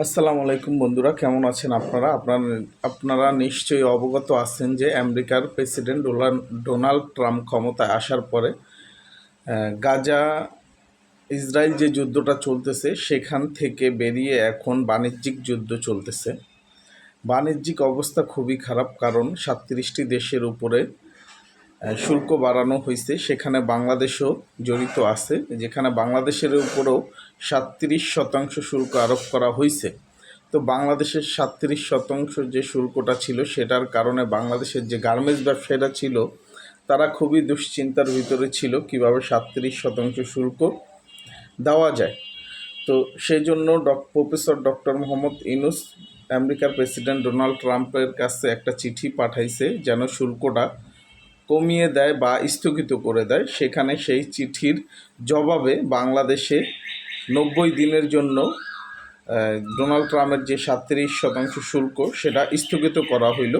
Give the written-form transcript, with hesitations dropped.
আসসালামু আলাইকুম বন্ধুরা, কেমন আছেন আপনারা নিশ্চয়ই অবগত আছেন যে আমেরিকার প্রেসিডেন্ট ডোনাল্ড ট্রাম্প ক্ষমতায় আসার পরে গাজা ইসরায়েল যে যুদ্ধটা চলতেছে সেখান থেকে বেরিয়ে এখন বাণিজ্যিক যুদ্ধ চলতেছে। বাণিজ্যিক অবস্থা খুবই খারাপ, কারণ 37টি দেশের উপরে শুল্ক বাড়ানো হয়েছে। সেখানে বাংলাদেশও জড়িত আছে, যেখানে বাংলাদেশের উপরেও 37% শুল্ক আরোপ করা হয়েছে। তো বাংলাদেশের 37% যে শুল্কটা ছিল, সেটার কারণে বাংলাদেশের যে গার্মেন্টস ব্যবসায়ীরা ছিল তারা খুবই দুশ্চিন্তার ভিতরে ছিল কীভাবে 37% শুল্ক দেওয়া যায়। তো সেই জন্য প্রফেসর ডক্টর মোহাম্মদ ইউনূস আমেরিকার প্রেসিডেন্ট ডোনাল্ড ট্রাম্পের কাছে একটা চিঠি পাঠাইছে যেন শুল্কটা কমিয়ে দেয় বা স্থগিত করে দেয়। সেখানে সেই চিঠির জবাবে বাংলাদেশে 90 দিনের জন্য ডোনাল্ড ট্রাম্পের যে 37% শুল্ক সেটা স্থগিত করা হইল।